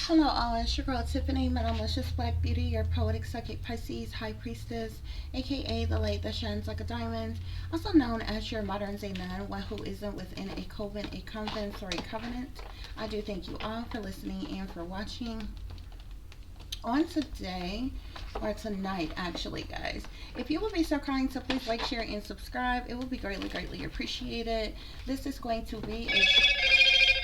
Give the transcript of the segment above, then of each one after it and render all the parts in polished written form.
Hello, all. It's your girl Tiffany, Metamorphosis Black Beauty, your poetic psychic Pisces High Priestess, aka the light that shines like a diamond, also known as your modern day nun, one who isn't within a coven, a convent, or a covenant. I do thank you all for listening and for watching. On today, or tonight actually, guys, if you would be so kind to please like, share, and subscribe, it would be greatly, greatly appreciated. This is going to be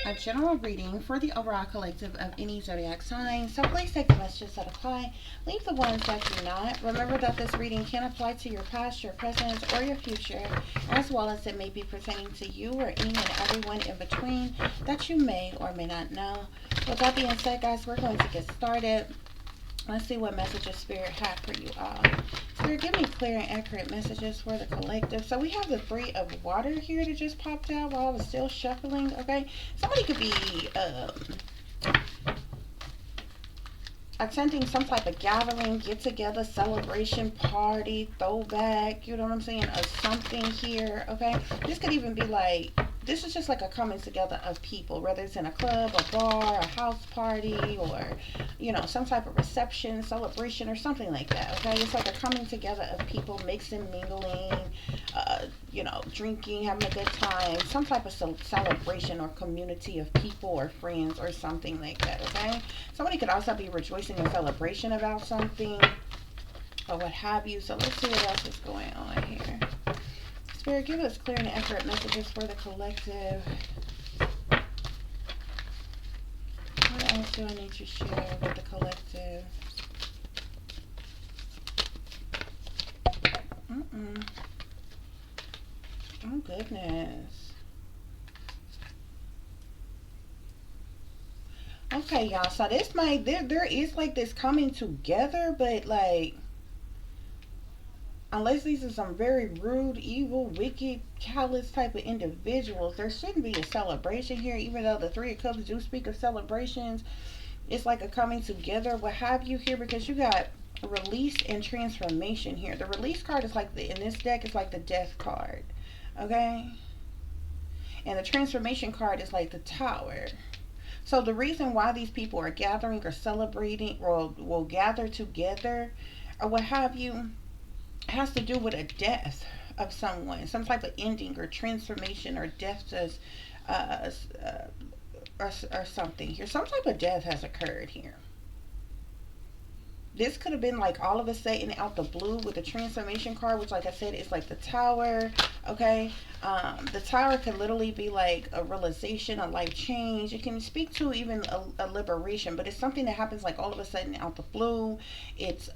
a general reading for the overall collective of any zodiac sign. So please take the messages that apply, leave the ones that do not. Remember that this reading can apply to your past, your present, or your future, as well as it may be pertaining to you or any and everyone in between that you may or may not know. With that being said, guys, we're going to get started. Let's see what messages Spirit had for you all. Spirit, give me clear and accurate messages for the collective. So we have the Three of Water here that just popped out while I was still shuffling, okay? Somebody could be attending some type of gathering, get-together, celebration, party, throwback, you know what I'm saying, or something here, okay? This could even be like, this is just like a coming together of people, whether it's in a club, a bar, a house party, or, you know, some type of reception, celebration, or something like that, okay? It's like a coming together of people, mixing, mingling, you know, drinking, having a good time, some type of celebration or community of people or friends or something like that, okay? Somebody could also be rejoicing in celebration about something or what have you. So let's see what else is going on here. Spirit, give us clear and accurate messages for the collective. What else do I need to share with the collective? Oh, goodness. Okay, y'all. So this might, there is like this coming together, but like, unless these are some very rude, evil, wicked, callous type of individuals, there shouldn't be a celebration here, even though the Three of Cups do speak of celebrations. It's like a coming together, what have you here, because you got release and transformation here. The release card is like in this deck is like the death card, okay? And the transformation card is like the Tower. So the reason why these people are gathering or celebrating or will gather together or what have you has to do with a death of someone, some type of ending or transformation or death to, uh, or something here. Some type of death has occurred here. This could have been like all of a sudden out the blue with the transformation card, which like I said is like the Tower, okay? The Tower could literally be like a realization, a life change. It can speak to even a liberation, but it's something that happens like all of a sudden out the blue. It's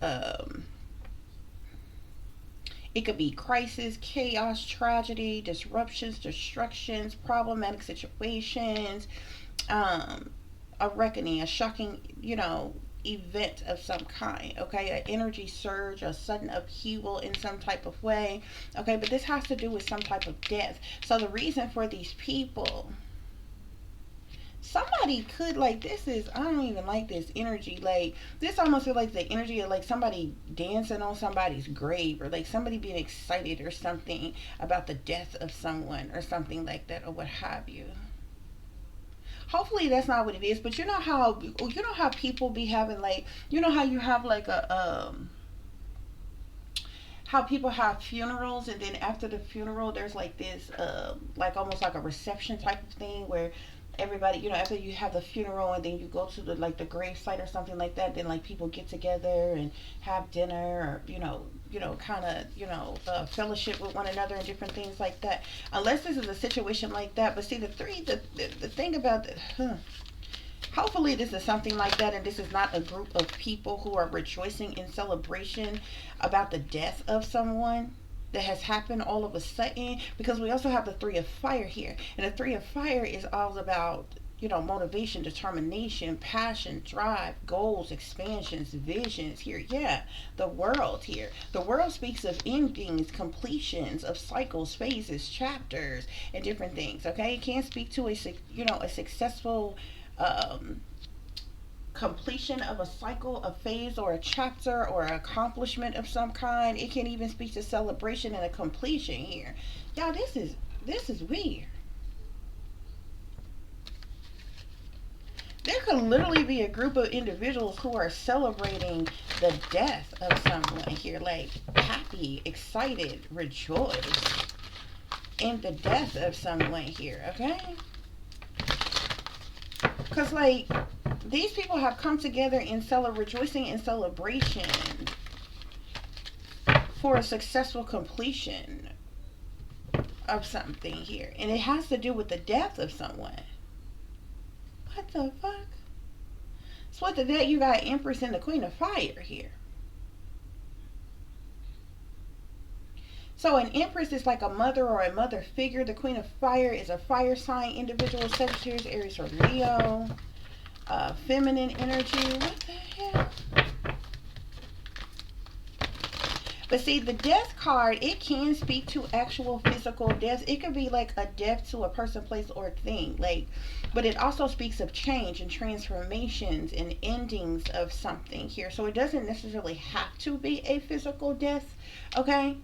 it could be crisis, chaos, tragedy, disruptions, destructions, problematic situations, a reckoning, a shocking, you know, event of some kind, okay? An energy surge, a sudden upheaval in some type of way, okay? But this has to do with some type of death. So the reason for these people, somebody could like, this is, I don't even like this energy, like this almost feels like the energy of like somebody dancing on somebody's grave, or like somebody being excited or something about the death of someone or something like that or what have you. Hopefully that's not what it is, but you know how people be having like, you know how you have like a how people have funerals, and then after the funeral there's like this like almost like a reception type of thing where everybody, you know, after you have the funeral and then you go to the like the grave site or something like that, then like people get together and have dinner, or kind of, fellowship with one another and different things like that. Unless this is a situation like that, but see the thing about the, hopefully this is something like that, and this is not a group of people who are rejoicing in celebration about the death of someone that has happened all of a sudden, because we also have the Three of Fire here, and the Three of Fire is all about, motivation, determination, passion, drive, goals, expansions, visions here. Yeah, the world here. The world speaks of endings, completions of cycles, phases, chapters, and different things. Okay, it can't speak to a successful completion of a cycle, a phase, or a chapter, or an accomplishment of some kind. It can even speak to celebration and a completion here. Y'all, this is weird. There could literally be a group of individuals who are celebrating the death of someone here, like happy, excited, rejoice in the death of someone here, okay? Because, like, these people have come together in rejoicing and celebration for a successful completion of something here. And it has to do with the death of someone. What the fuck? So with the death, you got Empress and the Queen of Fire here. So an Empress is like a mother or a mother figure. The Queen of Fire is a fire sign individual, Sagittarius, Aries, or Leo. Feminine energy. What the hell? But see, the death card, it can speak to actual physical death. It could be like a death to a person, place, or thing. Like, but it also speaks of change and transformations and endings of something here. So it doesn't necessarily have to be a physical death, okay?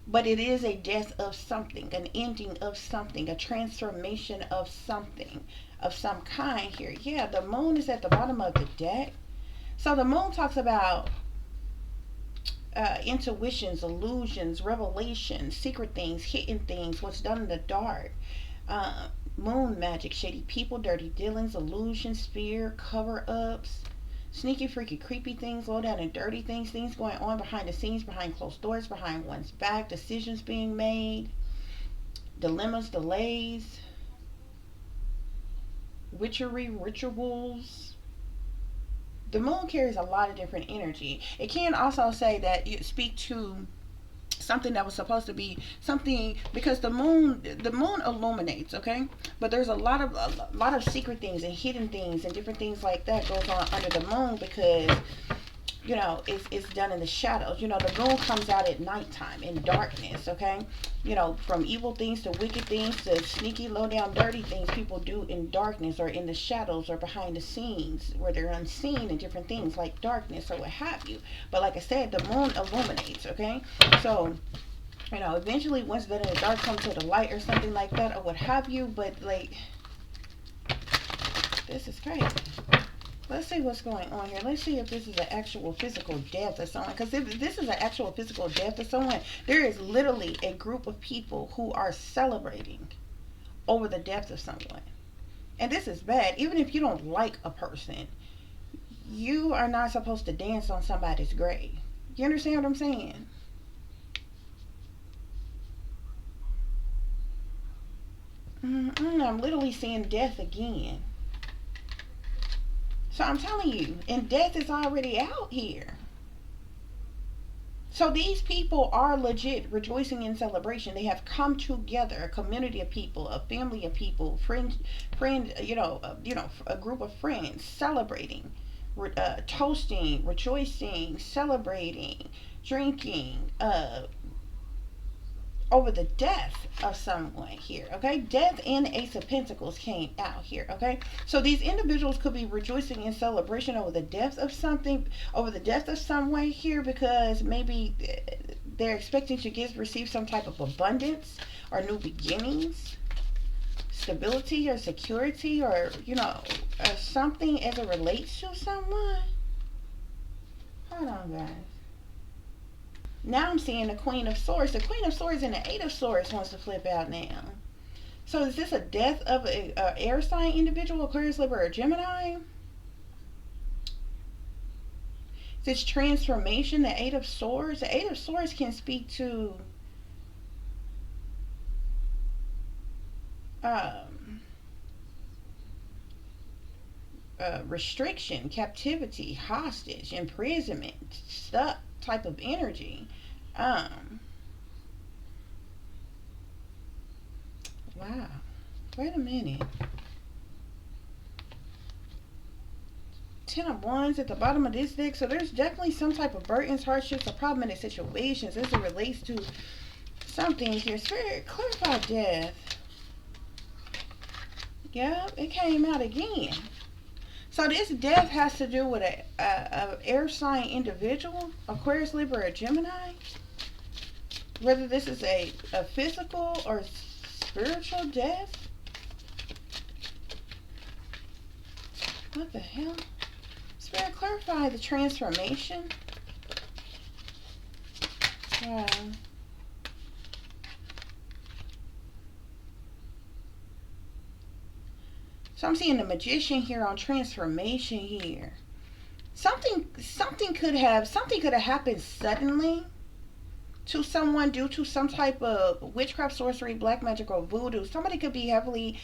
But it is a death of something, an ending of something, a transformation of something of some kind here. Yeah, the moon is at the bottom of the deck. So the moon talks about intuitions, illusions, revelations, secret things, hidden things, what's done in the dark. Moon magic, shady people, dirty dealings, illusions, fear, cover-ups, sneaky, freaky, creepy things, low down and dirty things, things going on behind the scenes, behind closed doors, behind one's back, decisions being made, dilemmas, delays, witchery, rituals. The moon carries a lot of different energy. It can also say that you speak to something that was supposed to be something, because the moon illuminates, okay? But there's a lot of secret things and hidden things and different things like that goes on under the moon, because you know it's done in the shadows. You know, the moon comes out at nighttime in darkness, okay? You know, from evil things to wicked things to sneaky, low down, dirty things people do in darkness or in the shadows or behind the scenes where they're unseen, and different things like darkness or what have you. But like I said, the moon illuminates, okay? So, you know, eventually once that in the dark comes to the light or something like that or what have you. But like, this is crazy. Let's see what's going on here. Let's see if this is an actual physical death of someone. Because if this is an actual physical death of someone, there is literally a group of people who are celebrating over the death of someone. And this is bad. Even if you don't like a person, you are not supposed to dance on somebody's grave. You understand what I'm saying? I'm literally seeing death again. So I'm telling you, and death is already out here. So these people are legit rejoicing in celebration. They have come together, a community of people, a family of people, a group of friends celebrating, toasting, rejoicing, celebrating, drinking, over the death of someone here, okay? Death and Ace of Pentacles came out here, okay? So these individuals could be rejoicing in celebration over the death of something, over the death of someone here, because maybe they're expecting to receive some type of abundance or new beginnings, stability or security, or, you know, or something as it relates to someone. Hold on, guys. Now I'm seeing the Queen of Swords. The Queen of Swords and the Eight of Swords wants to flip out now. So is this a death of a air sign individual, Aquarius, Libra, or Gemini? This transformation, the Eight of Swords. The Eight of Swords can speak to restriction, captivity, hostage, imprisonment, stuck type of energy. Wow. Wait a minute. Ten of Wands at the bottom of this deck. So there's definitely some type of burdens, hardships, or problematic situations as it relates to something here. Spirit, clarify death. Yep, it came out again. So this death has to do with a air sign individual, Aquarius, Libra, or Gemini. Whether this is a physical or spiritual death. What the hell? Spirit, clarify the transformation. Yeah. So I'm seeing the magician here on transformation here. Something could have happened suddenly to someone due to some type of witchcraft, sorcery, black magic, or voodoo. Somebody could be heavily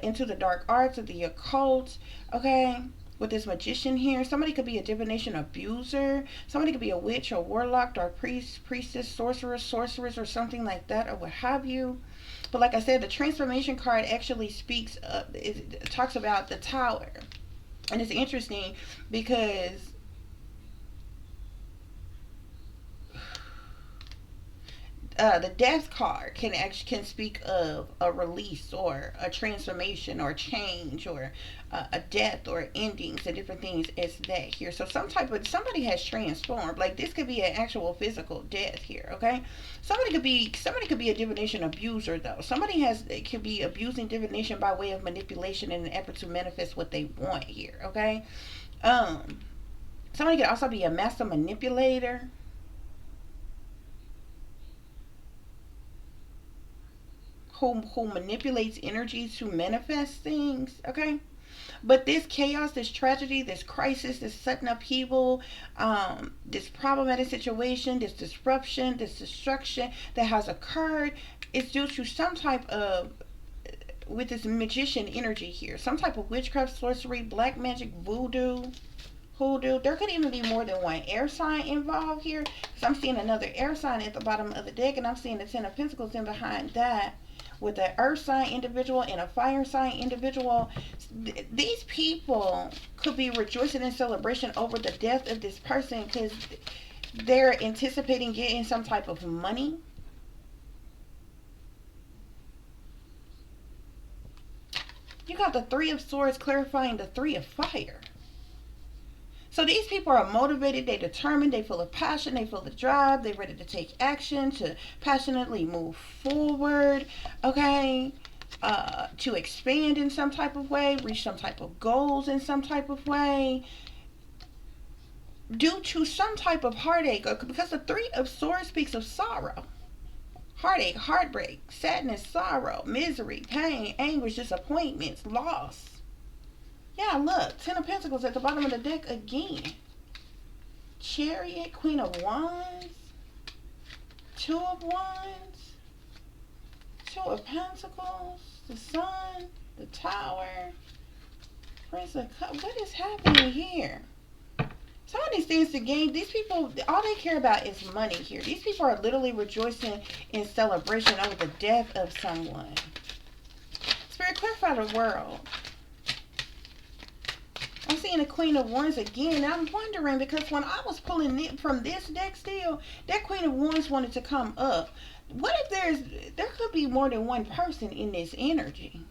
into the dark arts or the occult. Okay, with this magician here, somebody could be a divination abuser. Somebody could be a witch or warlock or priest, priestess, sorceress, or something like that, or what have you. But like I said, the transformation card actually speaks. It talks about the tower, and it's interesting because the death card can speak of a release or a transformation or change or a death or endings and different things as that here. So somebody has transformed. Like this could be an actual physical death here. Okay, somebody could be a divination abuser though. It could be abusing divination by way of manipulation in an effort to manifest what they want here. Okay, somebody could also be a master manipulator. Who manipulates energy to manifest things, okay? But this chaos, this tragedy, this crisis, this sudden upheaval, this problematic situation, this disruption, this destruction that has occurred is due to some type of, with this magician energy here, some type of witchcraft, sorcery, black magic, voodoo, hoodoo. There could even be more than one air sign involved here, because I'm seeing another air sign at the bottom of the deck, and I'm seeing the Ten of Pentacles in behind that, with an earth sign individual and a fire sign individual. These people could be rejoicing in celebration over the death of this person because they're anticipating getting some type of money. You got the Three of Swords clarifying the Three of Fire. So these people are motivated, they're determined, they feel the passion, they feel the drive, they're ready to take action, to passionately move forward, okay? To expand in some type of way, reach some type of goals in some type of way, due to some type of heartache, because the Three of Swords speaks of sorrow. Heartache, heartbreak, sadness, sorrow, misery, pain, anguish, disappointments, loss. Yeah, look, Ten of Pentacles at the bottom of the deck again. Chariot, Queen of Wands, Two of Wands, Two of Pentacles, the Sun, the Tower, Prince of Cups. What is happening here? Somebody stands to gain. These people, all they care about is money here. These people are literally rejoicing in celebration over the death of someone. Spirit, clarify the world. I'm seeing the Queen of Wands again. I'm wondering, because when I was pulling it from this deck still, that Queen of Wands wanted to come up. What if there could be more than one person in this energy?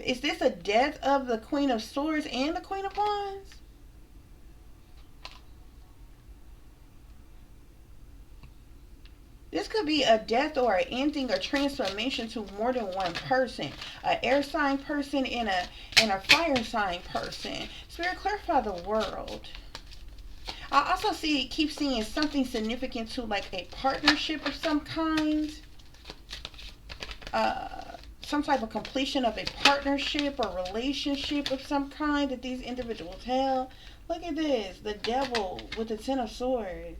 Is this a death of the Queen of Swords and the Queen of Wands? This could be a death or an ending or transformation to more than one person. An air sign person and a fire sign person. Spirit, clarify the world. I also keep seeing something significant to like a partnership of some kind. Some type of completion of a partnership or relationship of some kind that these individuals have. Look at this. The Devil with the Ten of Swords.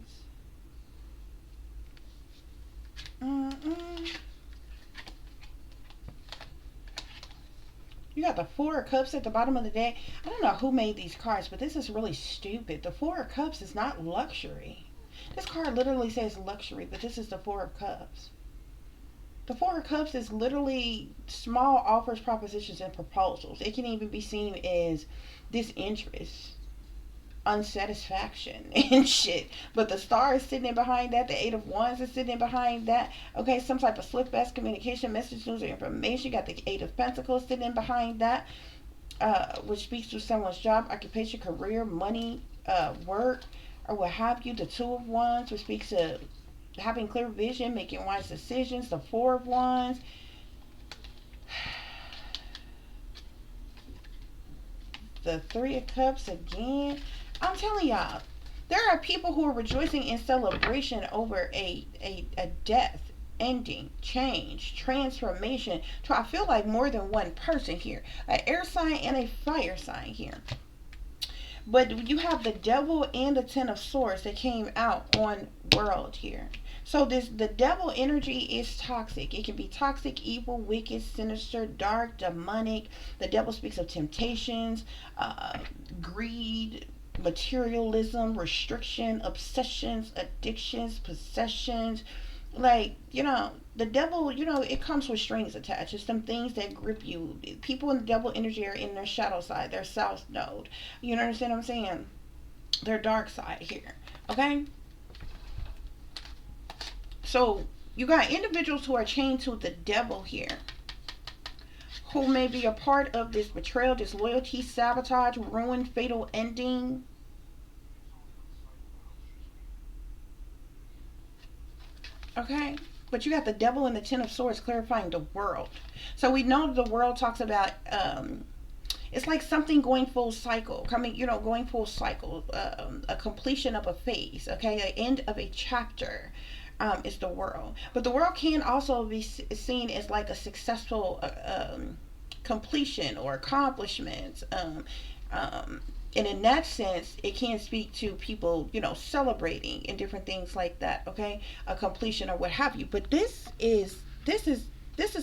You got the Four of Cups at the bottom of the deck. I don't know who made these cards, but this is really stupid. The Four of Cups is not luxury. This card literally says luxury, but this is the Four of Cups. The Four of Cups is literally small offers, propositions, and proposals. It can even be seen as disinterest, unsatisfaction, and shit. But the Star is sitting in behind that. The Eight of Wands is sitting in behind that. Okay, some type of swift, fast communication, message, news, or information. You got the Eight of Pentacles sitting in behind that, which speaks to someone's job, occupation, career, money, work, or what have you. The Two of Wands, which speaks to having clear vision, making wise decisions. The Four of Wands, the Three of Cups again. I'm telling y'all, there are people who are rejoicing in celebration over a death, ending, change, transformation. So I feel like more than one person here. An air sign and a fire sign here. But you have the devil and the Ten of Swords that came out on world here. So this the devil energy is toxic. It can be toxic, evil, wicked, sinister, dark, demonic. The devil speaks of temptations, greed, materialism, restriction, obsessions, addictions, possessions. Like, the devil, it comes with strings attached. It's some things that grip you. People in the devil energy are in their shadow side, their south node. You understand what I'm saying? Their dark side here. Okay? So you got individuals who are chained to the devil here, who may be a part of this betrayal, disloyalty, sabotage, ruin, fatal ending. Okay? But you got the devil and the Ten of Swords clarifying the world. So we know the world talks about, it's like something going full cycle, going full cycle, a completion of a phase, okay, an end of a chapter. Is the world, but the world can also be seen as like a successful completion or accomplishments. And in that sense, it can speak to people, celebrating and different things like that. Okay, a completion or what have you. But this is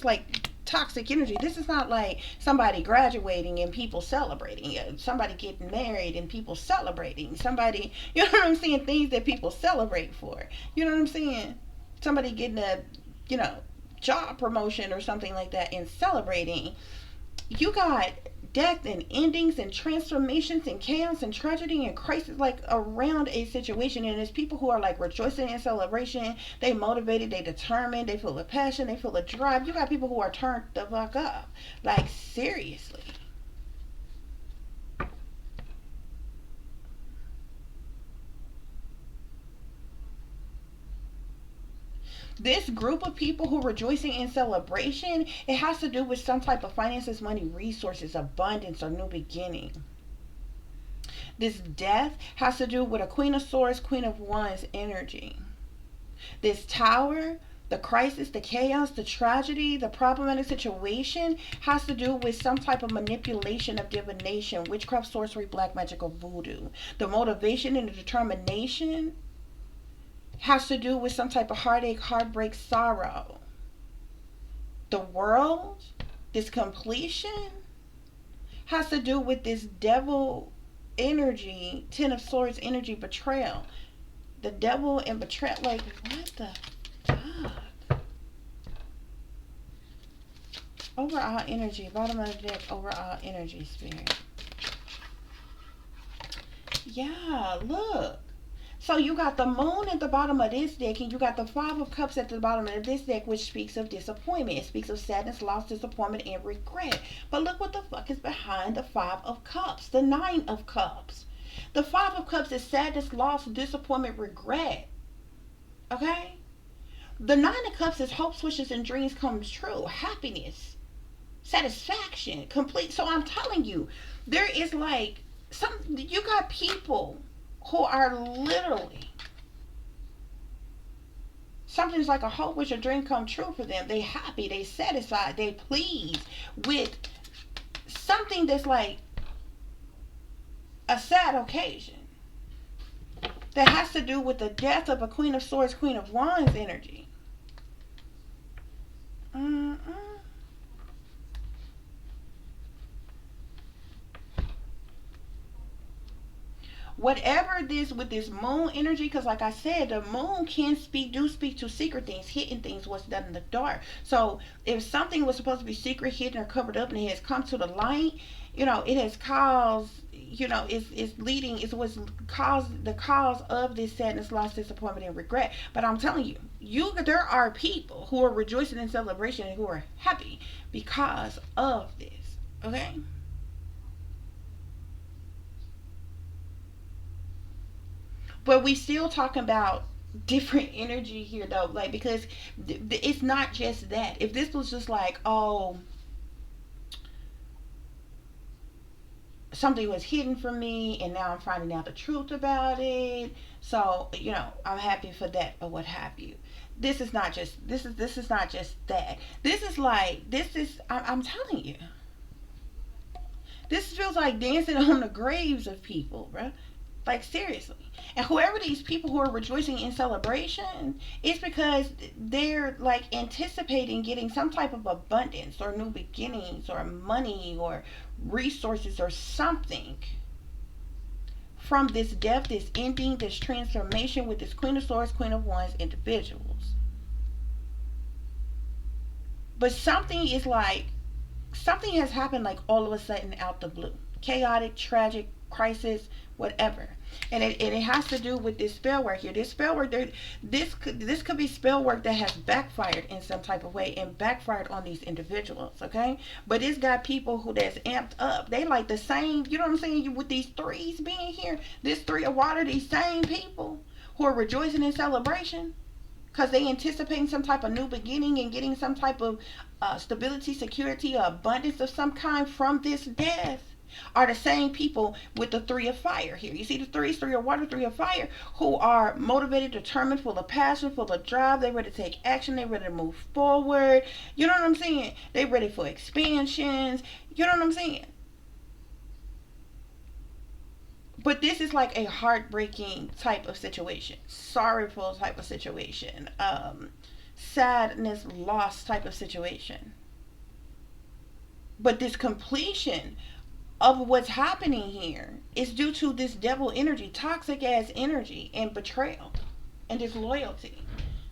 like toxic energy. This is not like somebody graduating and people celebrating. Somebody getting married and people celebrating. Somebody, you know what I'm saying? Things that people celebrate for. You know what I'm saying? Somebody getting a, job promotion or something like that and celebrating. You got death and endings and transformations and chaos and tragedy and crisis like around a situation, and there's people who are like rejoicing in celebration. They motivated, they determined, they feel a passion, they feel a drive. You got people who are turned the fuck up, like seriously. This group of people who are rejoicing in celebration, it has to do with some type of finances, money, resources, abundance, or new beginning. This death has to do with a Queen of Swords, Queen of Wands energy. This Tower, the crisis, the chaos, the tragedy, the problematic situation has to do with some type of manipulation of divination, witchcraft, sorcery, black magic, or voodoo. The motivation and the determination has to do with some type of heartache, heartbreak, sorrow. The world, this completion, has to do with this devil energy, Ten of Swords energy, betrayal. The devil and betrayal, like, what the fuck? Overall energy, bottom of the deck, overall energy, spirit. Yeah, look. So you got the moon at the bottom of this deck, and you got the Five of Cups at the bottom of this deck, which speaks of disappointment. It speaks of sadness, loss, disappointment, and regret. But look what the fuck is behind the Five of Cups, the Nine of Cups. The Five of Cups is sadness, loss, disappointment, regret. Okay? The Nine of Cups is hopes, wishes, and dreams comes true. Happiness, satisfaction, complete. So I'm telling you, there is like you got people who are literally, something's like a hope, wish, a dream come true for them. They happy, they satisfied, they pleased with something that's like a sad occasion that has to do with the death of a Queen of Swords, Queen of Wands energy. Whatever this with this moon energy, because like I said, the moon can speak to secret things, hidden things, what's done in the dark. So if something was supposed to be secret, hidden, or covered up, and it has come to the light, it has caused, it's leading, it's what's caused the cause of this sadness, loss, disappointment, and regret. But I'm telling you, there are people who are rejoicing in celebration and who are happy because of this. Okay. But we still talking about different energy here though, like, because it's not just that. If this was just like, oh, something was hidden from me and now I'm finding out the truth about it. So, I'm happy for that or what have you. This is not just that. I'm telling you. This feels like dancing on the graves of people, bruh. Like, seriously. And whoever these people who are rejoicing in celebration, it's because they're like anticipating getting some type of abundance or new beginnings or money or resources or something from this death, this ending, this transformation with this Queen of Swords, Queen of Wands individuals. But something has happened like all of a sudden out the blue. Chaotic, tragic, crisis, whatever. And it has to do with this spell work here. This spell work, this could be spell work that has backfired in some type of way and backfired on these individuals, okay? But it's got people who that's amped up. They like the same, you know what I'm saying, with these threes being here, this three of water, these same people who are rejoicing in celebration because they anticipating some type of new beginning and getting some type of stability, security, or abundance of some kind from this death are the same people with the three of fire here. You see the three of water, three of fire, who are motivated, determined, full of passion, full of drive. They're ready to take action. They're ready to move forward. You know what I'm saying? They're ready for expansions. You know what I'm saying? But this is like a heartbreaking type of situation, sorrowful type of situation, sadness, loss type of situation. But this completion of what's happening here is due to this devil energy, toxic ass energy, and betrayal and disloyalty.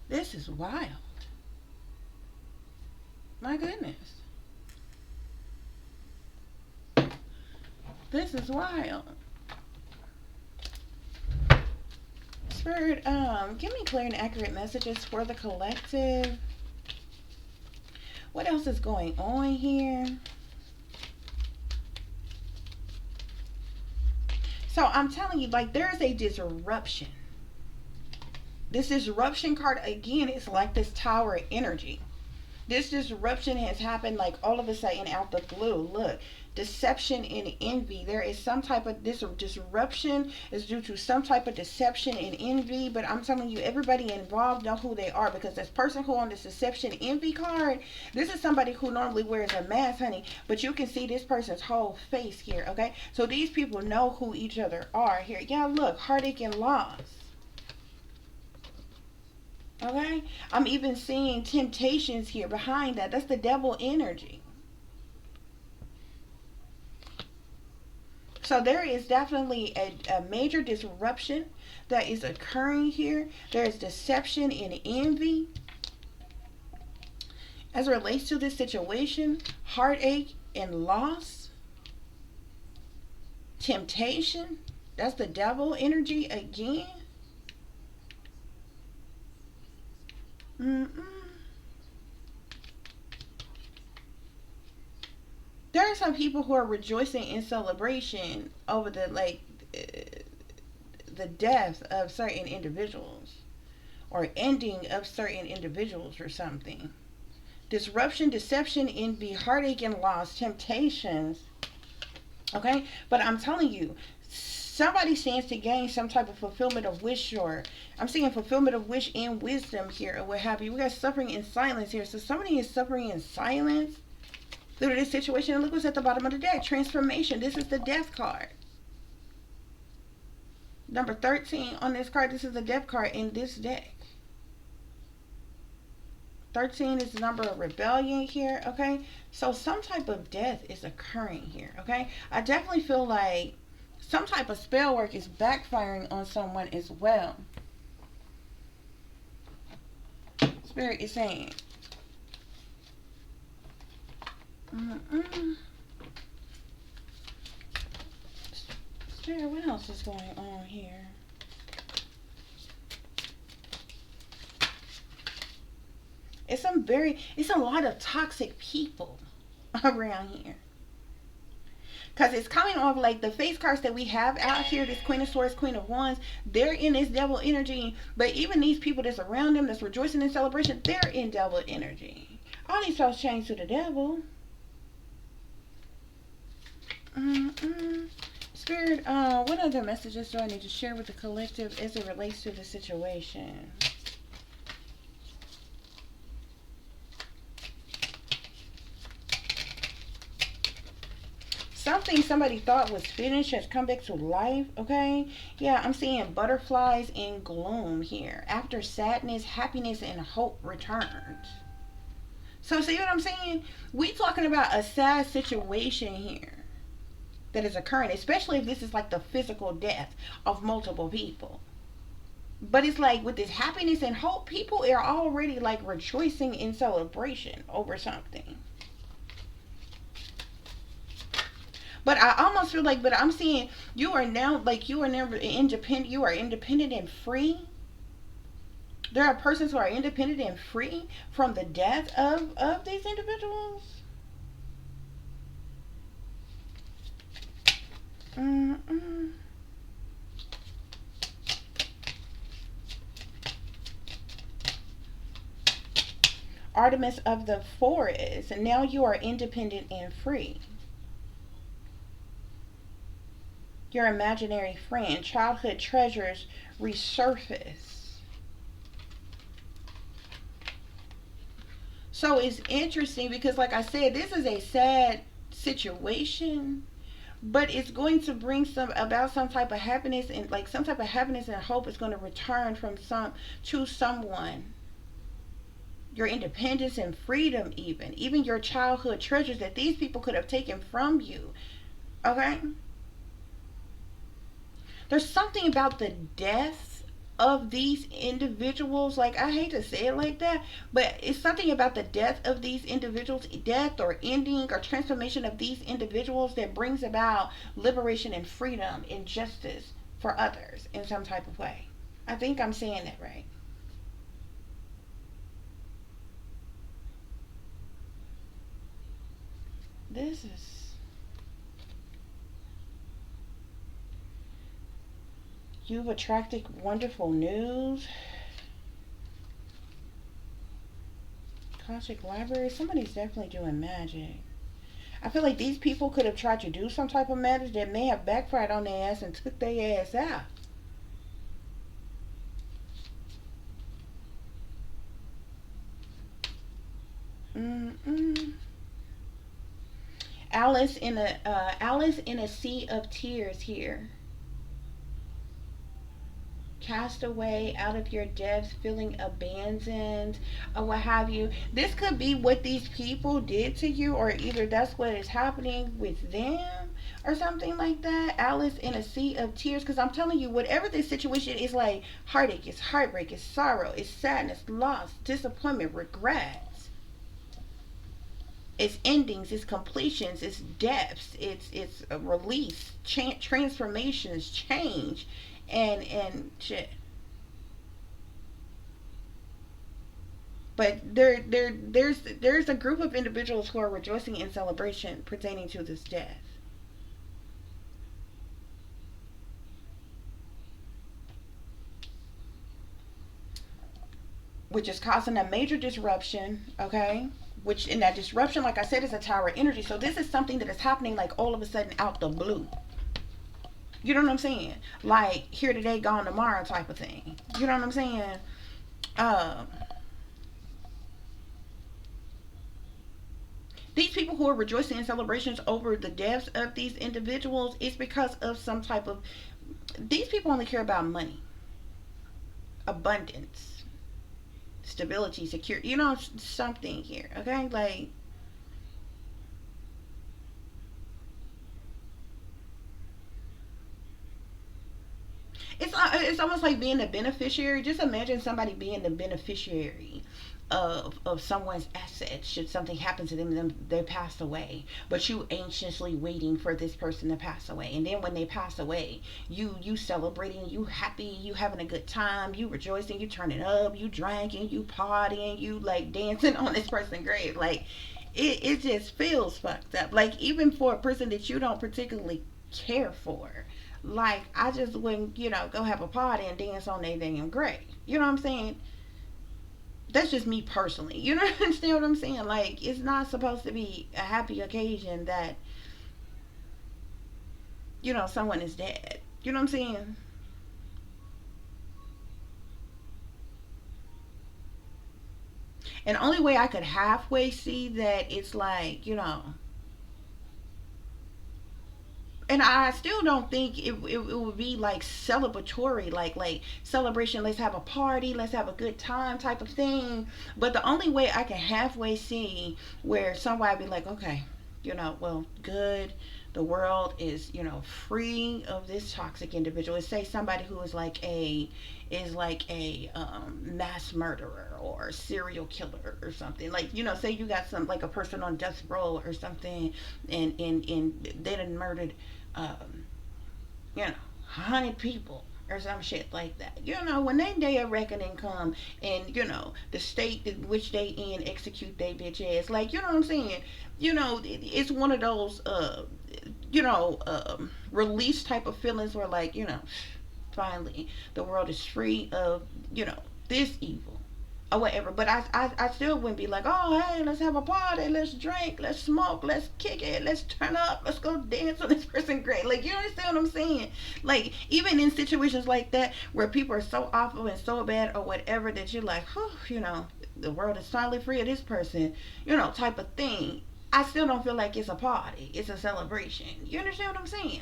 This is wild. My goodness. This is wild. Spirit, give me clear and accurate messages for the collective. What else is going on here? So I'm telling you, like, there's a disruption. This disruption card, again, it's like this tower energy. This disruption has happened like all of a sudden out the blue. Look, deception and envy. There is some type of disruption is due to some type of deception and envy. But I'm telling you, everybody involved know who they are, because this person who on this deception envy card, this is somebody who normally wears a mask, honey. But you can see this person's whole face here, okay? So these people know who each other are here. Yeah, look, heartache and loss. Okay, I'm even seeing temptations here behind that. That's the devil energy. So there is definitely a major disruption that is occurring here. There is deception and envy as it relates to this situation. Heartache and loss. Temptation. That's the devil energy again. There are some people who are rejoicing in celebration over the death of certain individuals or ending of certain individuals or something. Disruption, deception, envy, heartache and loss, temptations. Okay, but I'm telling you, somebody stands to gain some type of fulfillment of wish, or I'm seeing fulfillment of wish and wisdom here, or what have you. We got suffering in silence here. So somebody is suffering in silence through this situation. And look what's at the bottom of the deck. Transformation. This is the death card. Number 13 on this card. This is the death card in this deck. 13 is the number of rebellion here, okay? So some type of death is occurring here, okay? I definitely feel like some type of spell work is backfiring on someone as well. Spirit is saying. Spirit, what else is going on here? It's a lot of toxic people around here. Because it's coming off like the face cards that we have out here, this Queen of Swords, Queen of Wands, they're in this devil energy. But even these people that's around them, that's rejoicing in celebration, they're in devil energy. All these folks change to the devil. other messages do I need to share with the collective as it relates to the situation? Something somebody thought was finished has come back to life, okay? Yeah, I'm seeing butterflies in gloom here. After sadness, happiness and hope returned. So see what I'm saying? We talking about a sad situation here that is occurring, especially if this is like the physical death of multiple people. But it's like with this happiness and hope, people are already like rejoicing in celebration over something. But I almost feel like, but I'm seeing you are now like you are never independent. You are independent and free. There are persons who are independent and free from the death of these individuals. Mm-mm. Artemis of the forest, and now you are independent and free. Your imaginary friend, childhood treasures resurface. So it's interesting because, like I said, this is a sad situation, but it's going to bring some type of happiness, and like some type of happiness and hope is going to return from some to someone. Your independence and freedom, even your childhood treasures that these people could have taken from you. Okay. There's something about the death of these individuals. Like, I hate to say it like that, but it's something about the death of these individuals, death or ending or transformation of these individuals that brings about liberation and freedom and justice for others in some type of way. I think I'm saying that right. This is, you've attracted wonderful news. Cosmic Library. Somebody's definitely doing magic. I feel like these people could have tried to do some type of magic that may have backfired on their ass and took their ass out. Mm-mm. Alice in a sea of tears here. Cast away out of your depths, feeling abandoned, or what have you. This could be what these people did to you, or either that's what is happening with them, or something like that. Alice in a sea of tears, because I'm telling you, whatever this situation is, like heartache, it's heartbreak, it's sorrow, it's sadness, loss, disappointment, regrets. It's endings, it's completions, it's depths, it's a release, transformations, change, and shit. But there's a group of individuals who are rejoicing in celebration pertaining to this death. Which is causing a major disruption, okay? Which in that disruption, like I said, is a tower energy. So this is something that is happening like all of a sudden out the blue. You know what I'm saying? Like here today, gone tomorrow type of thing. You know what I'm saying? Um, these people who are rejoicing in celebrations over the deaths of these individuals, it's because of some type of. These people only care about money, abundance, stability, security. You know, something here. Okay, like it's almost like being the beneficiary. Just imagine somebody being the beneficiary of someone's assets should something happen to them and they pass away, but you anxiously waiting for this person to pass away, and then when they pass away, you celebrating, you happy, you having a good time, you rejoicing, you turning up, you drinking, you partying, you like dancing on this person's grave. Like it just feels fucked up, like even for a person that you don't particularly care for. Like I just wouldn't, go have a party and dance on their damn grave. You know what I'm saying? That's just me personally. You know understand what I'm saying? Like it's not supposed to be a happy occasion that someone is dead. You know what I'm saying? And the only way I could halfway see that, it's like, and I still don't think it would be like celebratory, like celebration. Let's have a party, let's have a good time type of thing. But the only way I can halfway see where somebody be like, okay, well, good. The world is, free of this toxic individual. Let's say somebody who is like a mass murderer or serial killer or something. Like, say you got some, like a person on death row or something, and they done murdered um, you know, 100 people or some shit like that. When they day of reckoning come, and the state in which they in execute they bitch ass, like, what I'm saying. It's one of those release type of feelings where, like, finally the world is free of this evil or whatever. But I still wouldn't be like, oh, hey, let's have a party, let's drink, let's smoke, let's kick it, let's turn up, let's go dance on this person great. Like, you understand what I'm saying? Like, even in situations like that where people are so awful and so bad or whatever, that you're like, whew, the world is finally free of this person, type of thing. I still don't feel like it's a party. It's a celebration. You understand what I'm saying?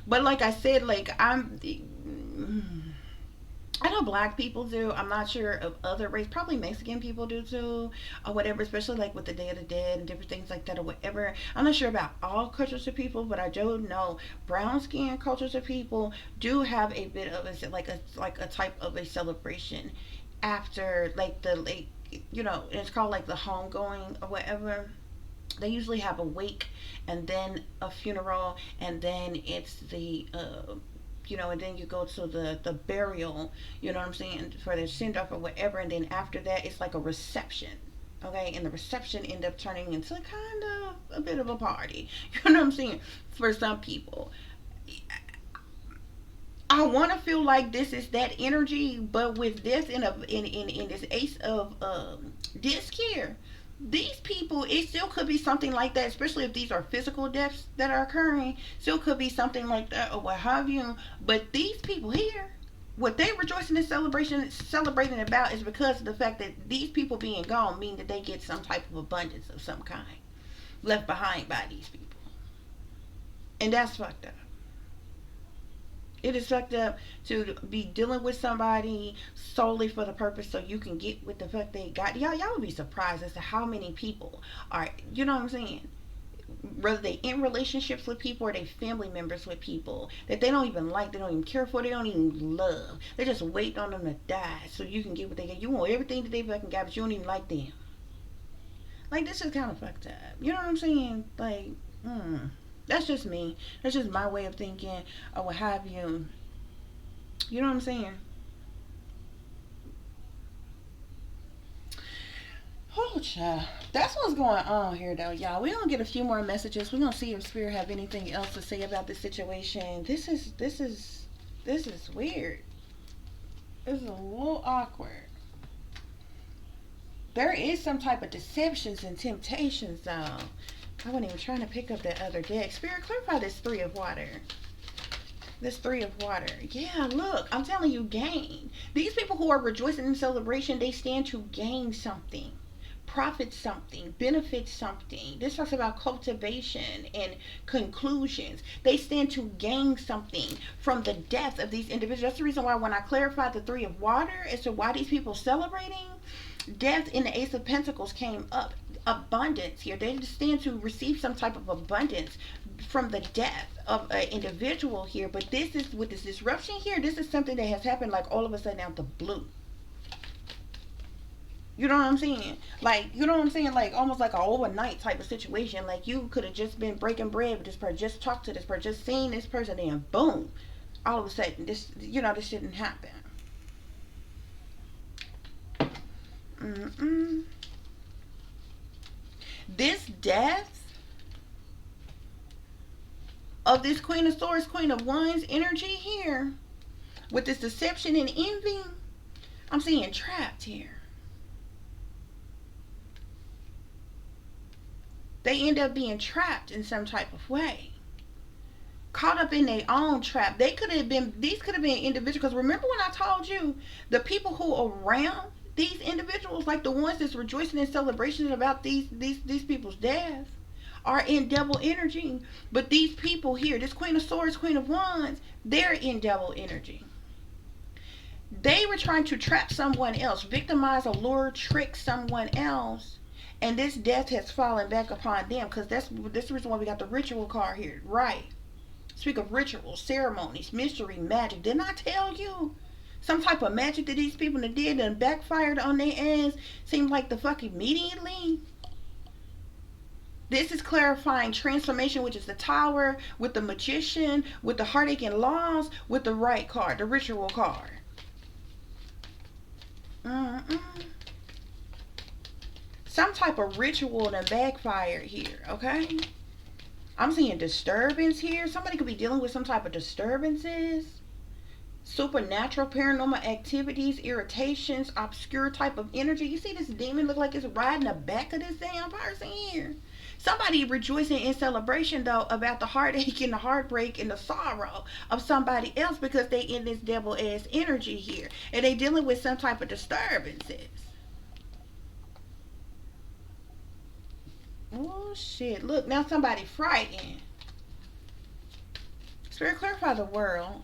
But like I said, like, I know black people do. I'm not sure of other race. Probably Mexican people do too, or whatever. Especially like with the Day of the Dead and different things like that, or whatever. I'm not sure about all cultures of people, but I do know brown skin cultures of people do have a bit of a type of a celebration after, like, it's called like the homegoing or whatever. They usually have a wake, and then a funeral, and then it's the and then you go to the burial, you know what I'm saying, for their send off or whatever, and then after that it's like a reception. Okay, and the reception end up turning into kind of a bit of a party. You know what I'm saying? For some people, I want to feel like this is that energy, but with this in this ace of disc here, these people, it still could be something like that, especially if these are physical deaths that are occurring. Still could be something like that or what have you. But these people here, what they rejoicing and celebrating about is because of the fact that these people being gone mean that they get some type of abundance of some kind left behind by these people, and that's fucked up. It is fucked up to be dealing with somebody solely for the purpose so you can get what the fuck they got. Y'all would be surprised as to how many people are, you know what I'm saying? Whether they in relationships with people or they family members with people that they don't even like, they don't even care for, they don't even love. They're just waiting on them to die so you can get what they get. You want everything that they fucking got, but you don't even like them. Like, this is kind of fucked up. You know what I'm saying? Like, that's just me. That's just my way of thinking or what have you. You know what I'm saying? Oh, child. That's what's going on here, though, y'all. We're gonna get a few more messages. We're gonna see if Spirit have anything else to say about this situation. This is weird. This is a little awkward. There is some type of deceptions and temptations, though. I wasn't even trying to pick up that other deck. Spirit, clarify this three of water. This three of water. Yeah, look, I'm telling you, gain. These people who are rejoicing in celebration, they stand to gain something, profit something, benefit something. This talks about cultivation and conclusions. They stand to gain something from the death of these individuals. That's the reason why when I clarified the three of water as to why these people celebrating, death in the Ace of Pentacles came up. Abundance here. They stand to receive some type of abundance from the death of an individual here. But this is, with this disruption here, this is something that has happened like all of a sudden out the blue. You know what I'm saying? Like, you know what I'm saying? Like, almost like an overnight type of situation. Like, you could have just been breaking bread with this person, just talked to this person, just seen this person, and boom, all of a sudden, this didn't happen. Mm-mm. This death of this Queen of Swords, Queen of Wands energy here, with this deception and envy, I'm seeing trapped here. They end up being trapped in some type of way, caught up in their own trap. They could have been, these could have been individuals, because remember when I told you the people who are around these individuals, like the ones that's rejoicing in celebration about these people's deaths, are in devil energy. But these people here, this Queen of Swords, Queen of Wands, they're in devil energy. They were trying to trap someone else, victimize, allure, trick someone else, and this death has fallen back upon them, because that's the reason why we got the ritual card here, right? Speak of rituals, ceremonies, mystery, magic. Didn't I tell you? Some type of magic that these people did and backfired on their ass seemed like the fuck immediately. This is clarifying transformation, which is the Tower, with the Magician, with the Heartache and Loss, with the right card, the ritual card. Some type of ritual that backfired here, okay? I'm seeing disturbance here. Somebody could be dealing with some type of disturbances. Supernatural, paranormal activities, irritations, obscure type of energy. You see this demon look like it's riding the back of this damn person here. Somebody rejoicing in celebration, though, about the heartache and the heartbreak and the sorrow of somebody else, because they in this devil ass energy here. And they dealing with some type of disturbances. Oh shit, look, now somebody frightened. Spirit, clarify the world.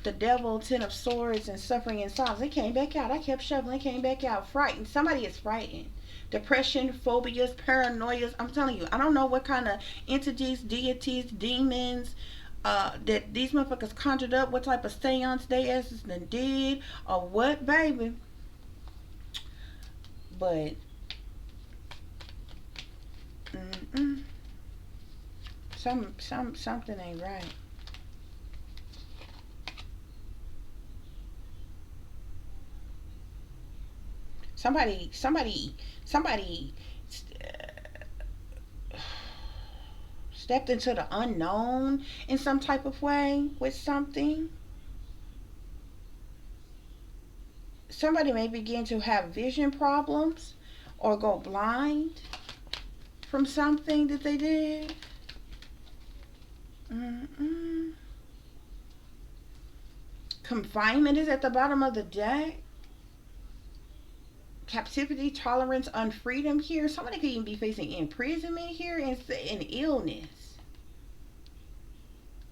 The devil, 10 of swords, and suffering and silence. It came back out. I kept shuffling, it came back out. Frightened. Somebody is frightened. Depression, phobias, paranoias. I'm telling you, I don't know what kind of entities, deities, demons that these motherfuckers conjured up, what type of seance they asses did, or what, baby. But something ain't right. Somebody stepped into the unknown in some type of way with something. Somebody may begin to have vision problems or go blind from something that they did. Confinement is at the bottom of the deck. Captivity, tolerance, unfreedom here. Somebody could even be facing imprisonment here and illness.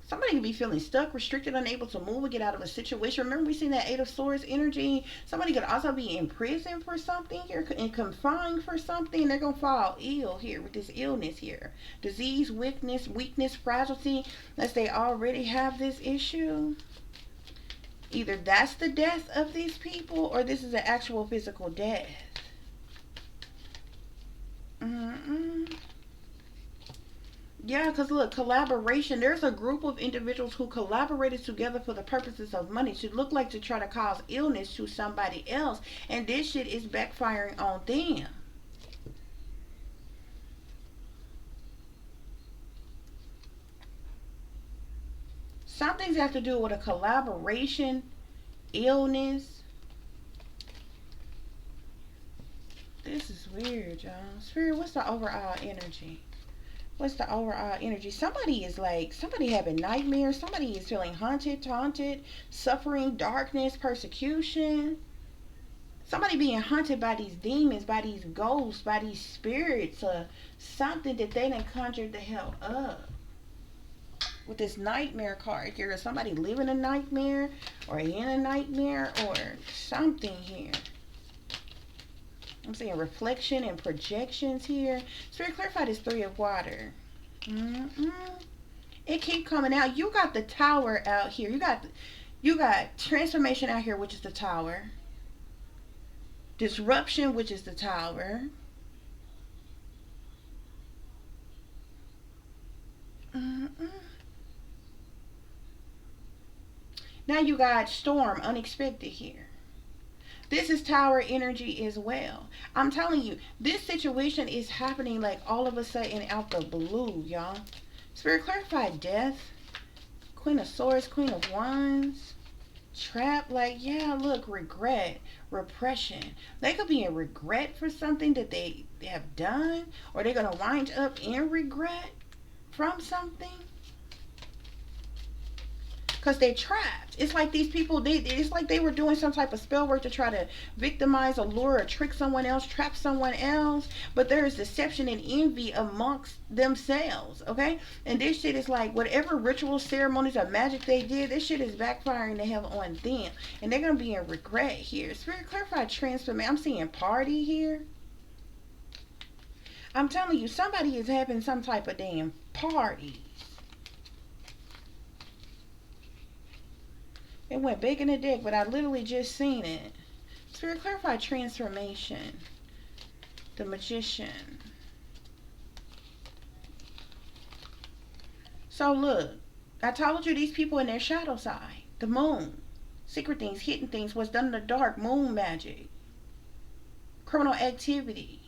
Somebody could be feeling stuck, restricted, unable to move or get out of a situation. Remember, we seen that 8 of Swords energy. Somebody could also be in prison for something here and confined for something. They're going to fall ill here with this illness here. Disease, weakness, fragility, unless they already have this issue. Either that's the death of these people, or this is an actual physical death. Yeah, because look, collaboration. There's a group of individuals who collaborated together for the purposes of money, to look like to try to cause illness to somebody else. And this shit is backfiring on them. Some things have to do with a collaboration, illness. This is weird, y'all. Spirit, what's the overall energy? What's the overall energy? Somebody is like, somebody having nightmares. Somebody is feeling haunted, taunted, suffering, darkness, persecution. Somebody being haunted by these demons, by these ghosts, by these spirits, or something that they done conjured the hell up. With this nightmare card here, is somebody living a nightmare or in a nightmare or something here. I'm seeing reflection and projections here. Spirit, clarify this 3 of water. It keep coming out. You got the Tower out here. You got transformation out here, which is the Tower. Disruption, which is the Tower. Now you got storm, unexpected here. This is Tower energy as well. I'm telling you, this situation is happening like all of a sudden out the blue, y'all. Spirit, clarify death. Queen of Swords, Queen of Wands. Trapped, like, yeah, look, regret, repression. They could be in regret for something that they have done, or they're going to wind up in regret from something. Because they trapped. It's like these people, it's like they were doing some type of spell work to try to victimize, allure, or trick someone else, trap someone else. But there is deception and envy amongst themselves, okay? And this shit is like whatever ritual ceremonies or magic they did, this shit is backfiring the hell on them. And they're going to be in regret here. Spirit clarified transformation. I'm seeing party here. I'm telling you, somebody is having some type of damn party. It went big in the dick, but I literally just seen it. Spirit clarified transformation. The magician. So look, I told you these people in their shadow side. The moon. Secret things, hidden things, what's done in the dark, moon magic. Criminal activity.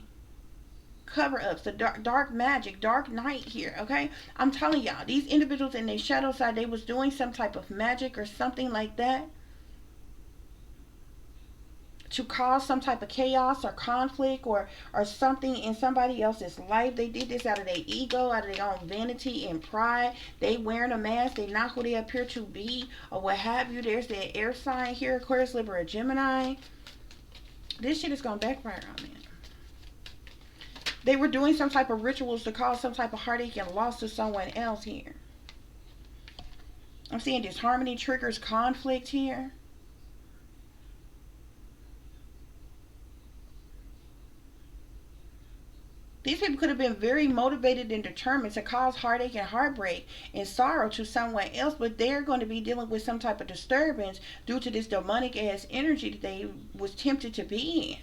Cover-ups, the dark magic, dark night here, okay? I'm telling y'all, these individuals in their shadow side, they was doing some type of magic or something like that to cause some type of chaos or conflict or something in somebody else's life. They did this out of their ego, out of their own vanity and pride. They wearing a mask, they not who they appear to be or what have you. There's that air sign here, Aquarius, Libra, Gemini. This shit is going to backfire on them. They were doing some type of rituals to cause some type of heartache and loss to someone else here. I'm seeing disharmony triggers conflict here. These people could have been very motivated and determined to cause heartache and heartbreak and sorrow to someone else, but they're going to be dealing with some type of disturbance due to this demonic ass energy that they was tempted to be in.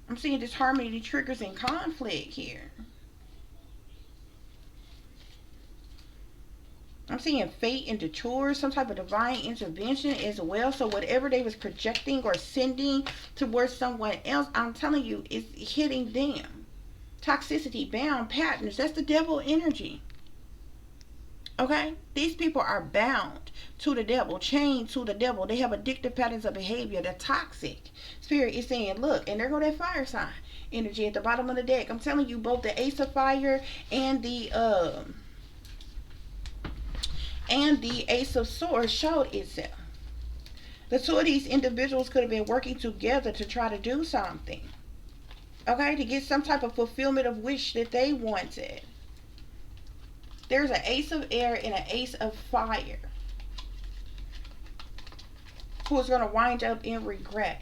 I'm seeing disharmony triggers and conflict here. I'm seeing fate and detours, some type of divine intervention as well. So whatever they was projecting or sending towards someone else, I'm telling you, it's hitting them. Toxicity, bound patterns, that's the devil energy. Okay? These people are bound to the devil, chained to the devil. They have addictive patterns of behavior. They're toxic. Spirit is saying, look, and there go that fire sign energy at the bottom of the deck. I'm telling you, both the Ace of Fire and the Ace of Swords showed itself. The two of these individuals could have been working together to try to do something. Okay? To get some type of fulfillment of wish that they wanted. There's an Ace of Air and an Ace of Fire who is going to wind up in regret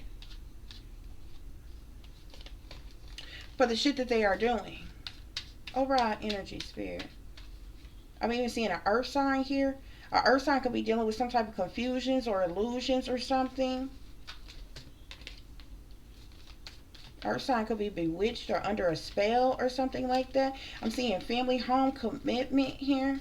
for the shit that they are doing. Overall energy, Spirit. I'm even seeing an earth sign here. An earth sign could be dealing with some type of confusions or illusions or something. Earth sign could be bewitched or under a spell or something like that. I'm seeing family, home, commitment here.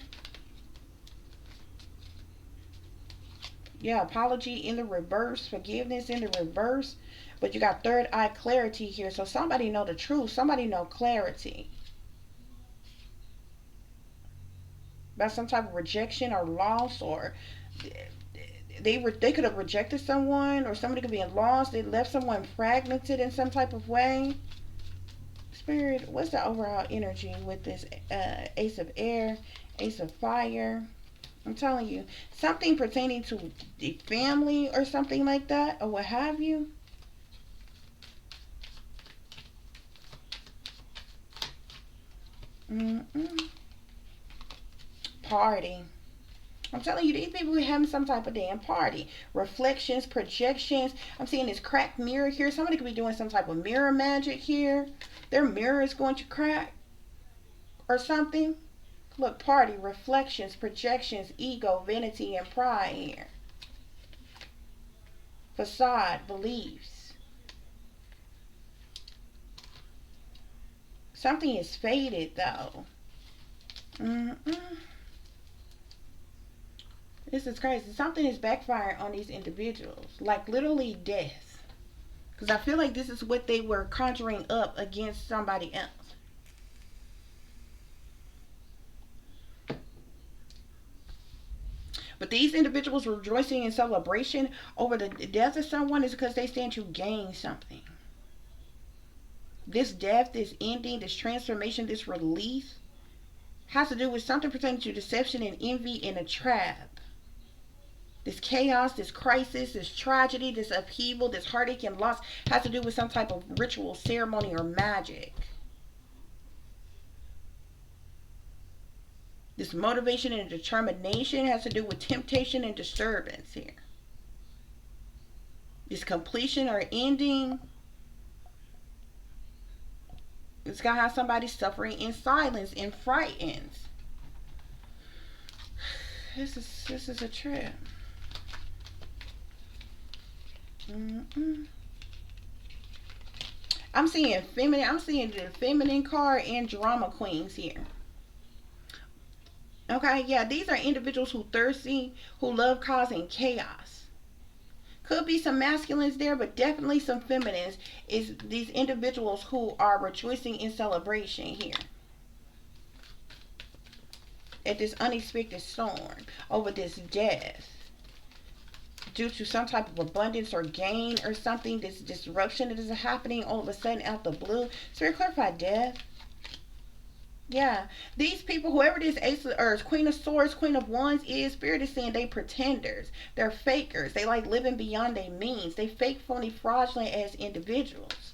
Yeah, apology in the reverse, forgiveness in the reverse. But you got third eye clarity here. So somebody know the truth. Somebody know clarity about some type of rejection or loss, or they could have rejected someone, or somebody could be lost. They left someone fragmented in some type of way. Spirit, what's the overall energy with this Ace of Air, Ace of Fire? I'm telling you, something pertaining to the family or something like that, or what have you. Party. I'm telling you, these people are having some type of damn party. Reflections, projections. I'm seeing this cracked mirror here. Somebody could be doing some type of mirror magic here. Their mirror is going to crack or something. Look, party, reflections, projections, ego, vanity, and pride here. Facade, beliefs. Something is faded, though. This is crazy. Something is backfiring on these individuals. Like literally death. Because I feel like this is what they were conjuring up against somebody else. But these individuals rejoicing in celebration over the death of someone is because they stand to gain something. This death, this ending, this transformation, this release has to do with something pertaining to deception and envy and a trap. This chaos, this crisis, this tragedy, this upheaval, this heartache and loss has to do with some type of ritual, ceremony, or magic. This motivation and determination has to do with temptation and disturbance here. This completion or ending, it's gonna have somebody suffering in silence and frightened. This is a trip. I'm seeing feminine. I'm seeing the feminine card and drama queens here. Okay, yeah, these are individuals who thirsty, who love causing chaos. Could be some masculines there, but definitely some feminines. Is these individuals who are rejoicing in celebration here at this unexpected storm over this death due to some type of abundance or gain or something. This disruption that is happening all of a sudden out the blue. Spirit, clarify death. Yeah, these people, whoever this Ace of, or Queen of Swords, Queen of Wands is, Spirit is saying they pretenders. They're fakers. They like living beyond their means. They fake, phony, fraudulent as individuals.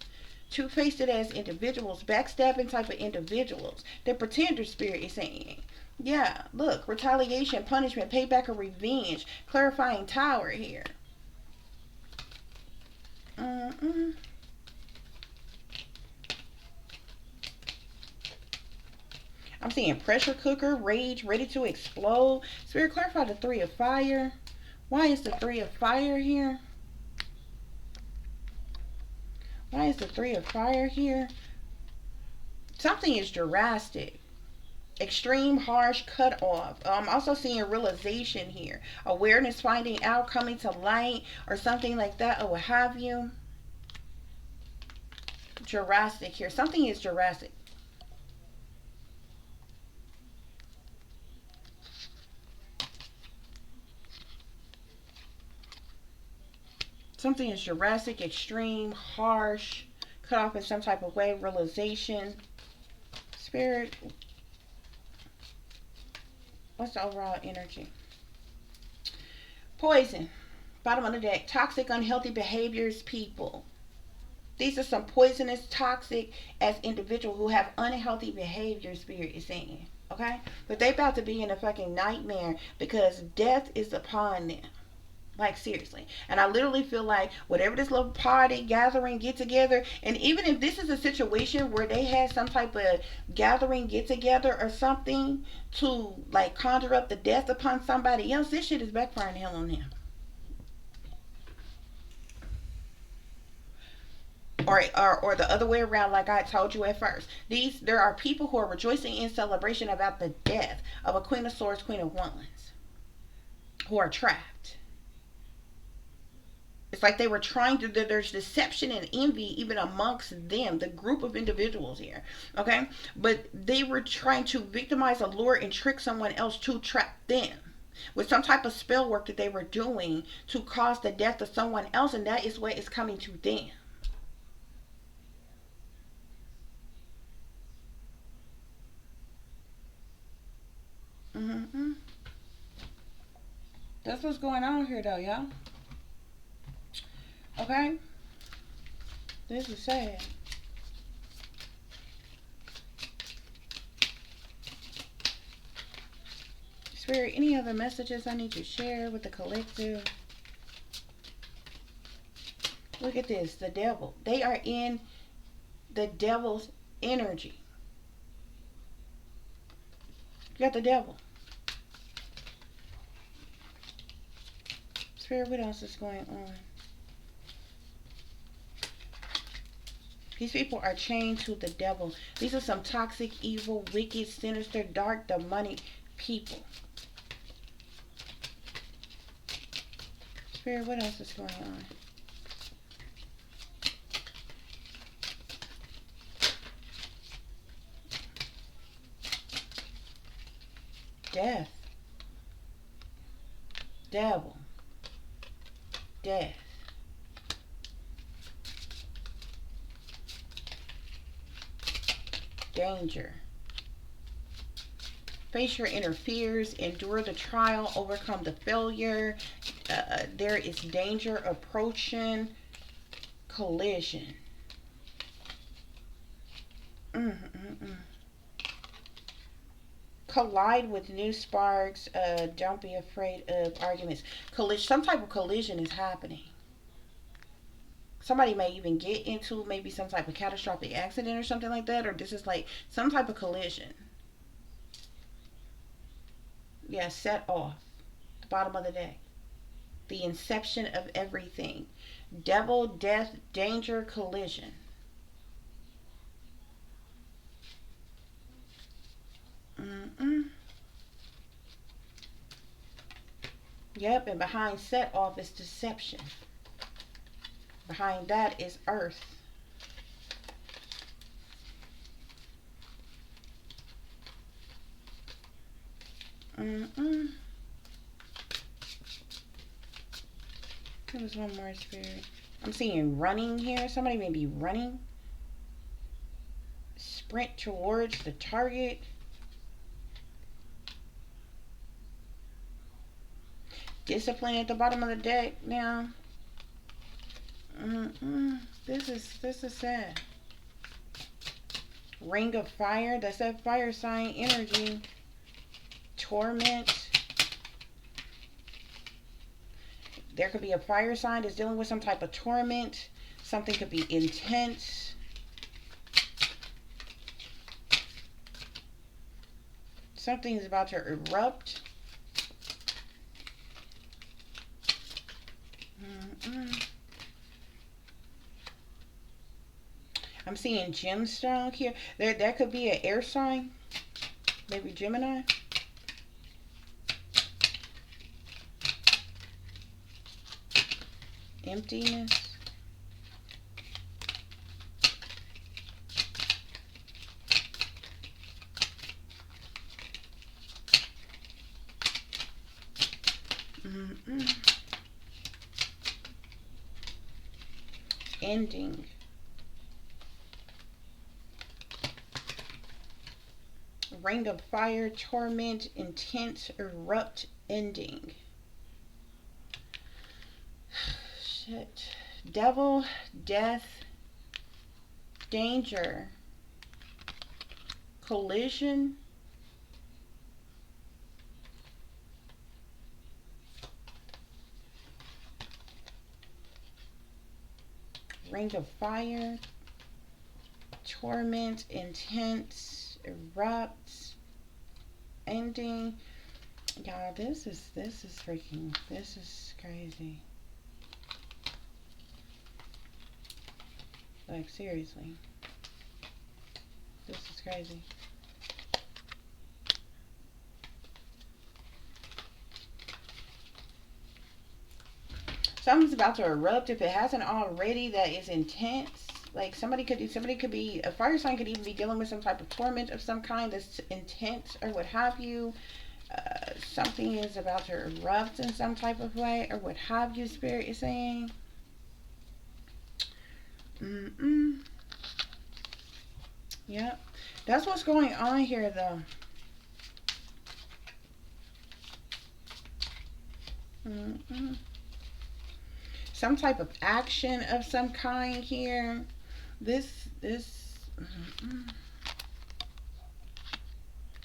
Two-faced as individuals. Backstabbing type of individuals. They're pretenders, Spirit is saying. Yeah, look, retaliation, punishment, payback, or revenge. Clarifying Tower here. I'm seeing pressure cooker, rage, ready to explode. Spirit, clarify the Three of Fire. Why is the Three of Fire here? Why is the Three of Fire here? Something is drastic. Extreme, harsh, cut off. I'm also seeing realization here. Awareness, finding out, coming to light, or something like that, or what have you. Drastic here. Something is drastic. Something is drastic, extreme, harsh, cut off in some type of way, realization. Spirit, what's the overall energy? Poison, bottom of the deck, toxic, unhealthy behaviors, people. These are some poisonous, toxic as individuals who have unhealthy behavior, Spirit is saying. Okay? But they about to be in a fucking nightmare because death is upon them. Like, seriously. And I literally feel like whatever this little party, gathering, get together, and even if this is a situation where they had some type of gathering, get together or something to like conjure up the death upon somebody else, this shit is backfiring hell on them. Or the other way around, like I told you at first. There are people who are rejoicing in celebration about the death of a Queen of Swords, Queen of Wands, who are trapped. It's like they were trying to, there's deception and envy even amongst them, the group of individuals here. Okay? But they were trying to victimize, allure, and trick someone else to trap them with some type of spell work that they were doing to cause the death of someone else, and that is what is coming to them. That's what's going on here, though, y'all. Okay? This is sad. Spirit, any other messages I need to share with the collective? Look at this. The devil. They are in the devil's energy. You got the devil. Spirit, what else is going on? These people are chained to the devil. These are some toxic, evil, wicked, sinister, dark, demonic people. Spirit, what else is going on? Death. Devil. Death. Danger. Face your inner fears, endure the trial, overcome the failure. There is danger approaching. Collision. Collide with new sparks. Don't be afraid of arguments. Collision. Some type of collision is happening. Somebody may even get into maybe some type of catastrophic accident or something like that, or this is like some type of collision. Yeah, set off. The bottom of the deck. The inception of everything. Devil, death, danger, collision. Yep, and behind set off is deception. Behind that is earth. There was one more, Spirit. I'm seeing running here. Somebody may be running. Sprint towards the target. Discipline at the bottom of the deck now. This is sad. Ring of fire. That's that fire sign energy. Torment. There could be a fire sign that's dealing with some type of torment. Something could be intense. Something is about to erupt. I'm seeing gemstone here. That could be an air sign. Maybe Gemini. Emptiness. Ending. Ring of fire, torment, intense, erupt, ending. Shit. Devil, death, danger, collision. Ring of fire, torment, intense, erupts, ending. Y'all, this is freaking, this is crazy. Like, seriously. This is crazy. Something's about to erupt if it hasn't already. That is intense. Like somebody could be a fire sign, could even be dealing with some type of torment of some kind that's intense or what have you. Something is about to erupt in some type of way or what have you, Spirit is saying. Yep. That's what's going on here though. Some type of action of some kind here.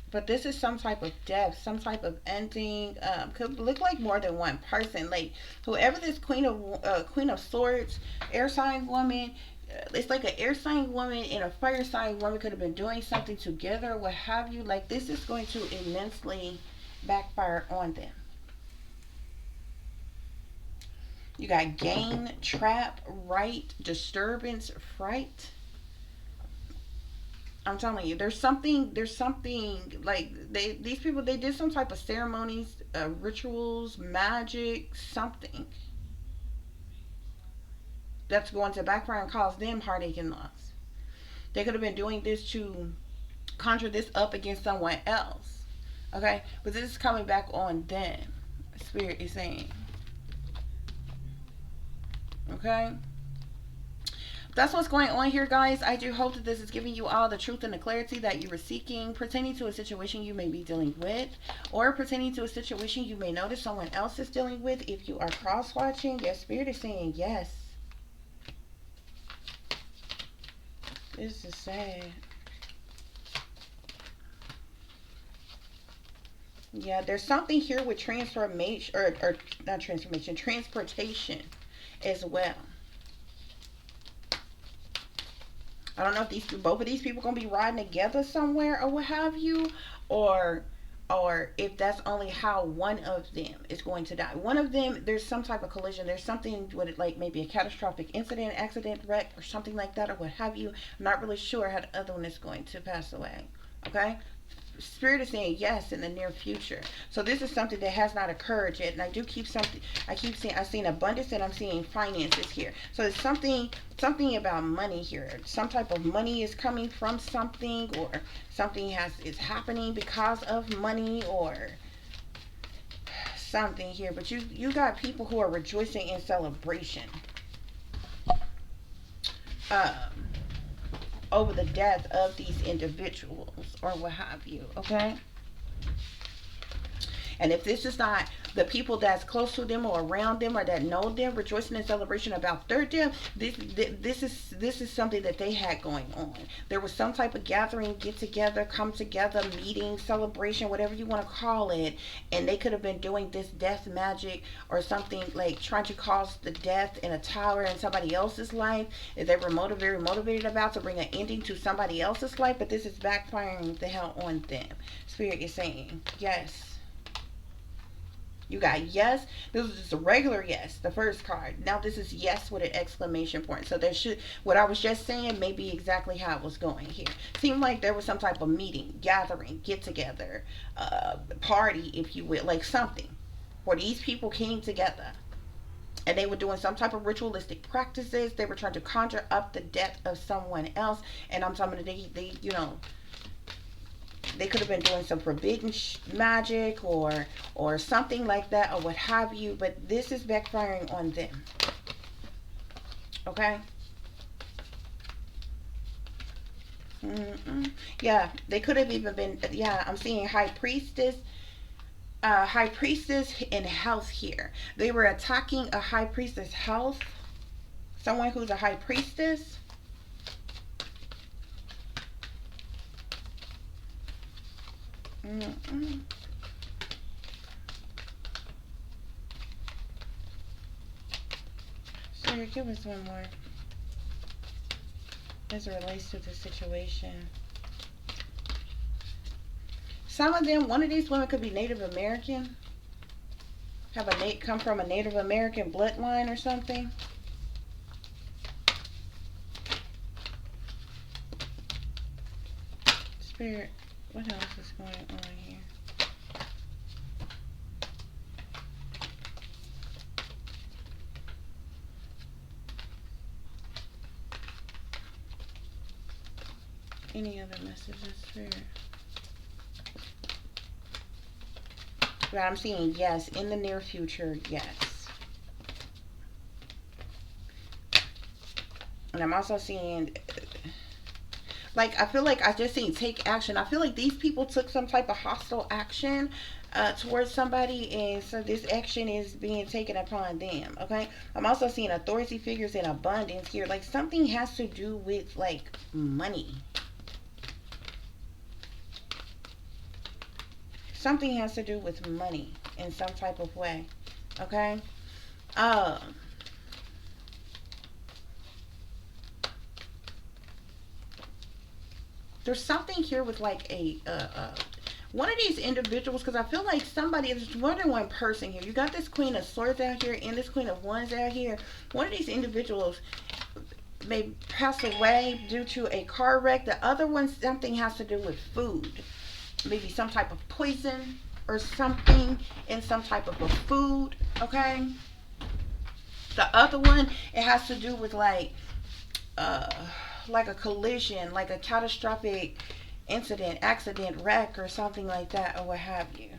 But this is some type of death, some type of ending. Could look like more than one person. Like whoever this Queen of Swords, air sign woman. It's like an air sign woman and a fire sign woman could have been doing something together, what have you. Like this is going to immensely backfire on them. You got gain, trap, right, disturbance, fright. I'm telling you, there's something like these people, they did some type of ceremonies, rituals, magic, something that's going to backfire and cause them heartache and loss. They could have been doing this to conjure this up against someone else. Okay? But this is coming back on them. Spirit is saying. Okay? That's what's going on here, guys. I do hope that this is giving you all the truth and the clarity that you were seeking, pertaining to a situation you may be dealing with, or pertaining to a situation you may notice someone else is dealing with. If you are cross-watching, your spirit is saying yes. This is sad. Yeah, there's something here with transformation, or not transformation, transportation as well. I don't know if both of these people gonna be riding together somewhere or what have you, or if that's only how one of them is going to die. One of them, there's some type of collision. There's something with it, like maybe a catastrophic incident, accident, wreck, or something like that, or what have you. I'm not really sure how the other one is going to pass away. Okay. Spirit is saying yes in the near future. So this is something that has not occurred yet. And I do keep something, I've seen abundance, and I'm seeing finances here. So it's something about money here. Some type of money is coming from something, or something is happening because of money, or something here. But you got people who are rejoicing in celebration. Over the death of these individuals or what have you. Okay. And if this is not the people that's close to them or around them or that know them, rejoicing in celebration about their death, this is something that they had going on. There was some type of gathering, get together, come together, meeting, celebration, whatever you want to call it, and they could have been doing this death magic or something, like trying to cause the death in a tower in somebody else's life. If they were very motivated about to bring an ending to somebody else's life, but this is backfiring the hell on them. Spirit is saying yes. You got yes. This is just a regular yes, the first card. Now this is yes with an exclamation point. So there should, what I was just saying may be exactly how it was going here. Seemed like there was some type of meeting, gathering, get together, party, if you will, like something where these people came together and they were doing some type of ritualistic practices. They were trying to conjure up the death of someone else. And I'm talking about they you know, they could have been doing some forbidden magic or something like that, or what have you, but this is backfiring on them. Okay. Yeah, they could have even been, yeah, I'm seeing high priestess in health here. They were attacking a high priestess health, someone who's a high priestess. Sorry, give us one more as it relates to the situation. Some of them, one of these women could be Native American, come from a Native American bloodline or something. Spirit, what else is going on here? Any other messages, Spirit? But I'm seeing yes, in the near future, yes. And I'm also seeing, like, I feel like I just seen take action. I feel like these people took some type of hostile action towards somebody, and so this action is being taken upon them. Okay. I'm also seeing authority figures in abundance here. Like something has to do with like money. Something has to do with money in some type of way. Okay. There's something here with like a one of these individuals, because I feel like somebody, there's more than one person here. You got this Queen of Swords out here and this Queen of Wands out here. One of these individuals may pass away due to a car wreck. The other one, something has to do with food. Maybe some type of poison or something in some type of a food. Okay. The other one, it has to do with like a collision, like a catastrophic incident, accident, wreck, or something like that, or what have you.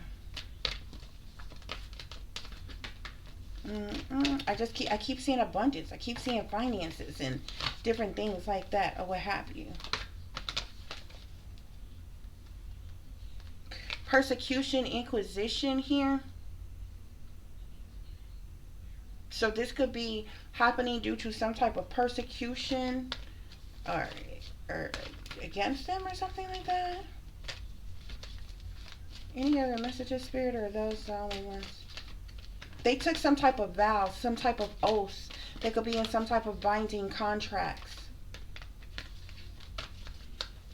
I keep seeing abundance. I keep seeing finances and different things like that, or what have you. Persecution, inquisition here. So this could be happening due to some type of persecution, or or against them, or something like that. Any other messages, Spirit, or are those the only ones? They took some type of vow, some type of oath. They could be in some type of binding contracts.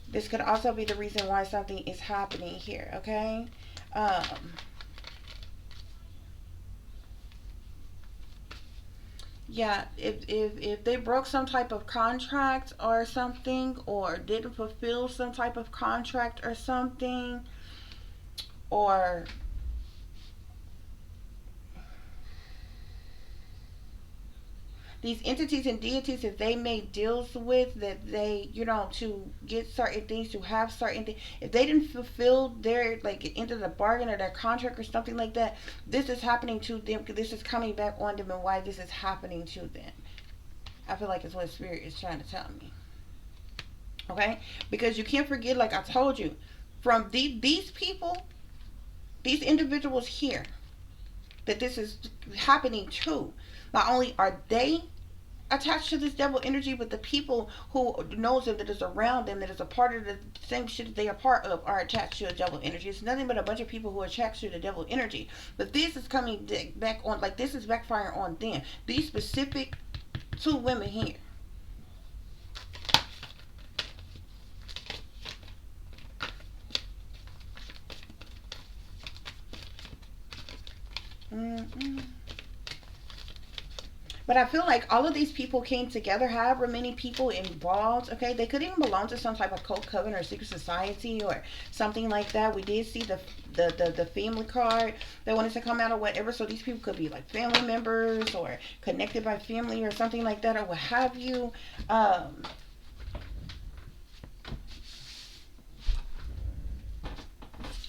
This could also be the reason why something is happening here, okay? Yeah, if they broke some type of contract or something, or didn't fulfill some type of contract or something, or these entities and deities that they made deals with, that they, to get certain things, to have certain things, if they didn't fulfill their, like, end of the bargain or their contract or something like that, this is happening to them. This is coming back on them, and why this is happening to them, I feel like it's what Spirit is trying to tell me. Okay? Because you can't forget, like I told you, from these people, these individuals here, that this is happening to, not only are they attached to this devil energy, but the people who knows them, that is around them, that is a part of the same shit that they are part of, are attached to a devil energy. It's nothing but a bunch of people who are attached to the devil energy. But this is coming back on, like, this is backfiring on them. These specific two women here. But I feel like all of these people came together, however many people involved, okay? They could even belong to some type of cult, coven, or secret society or something like that. We did see the family card that wanted to come out or whatever. So these people could be like family members or connected by family or something like that, or what have you.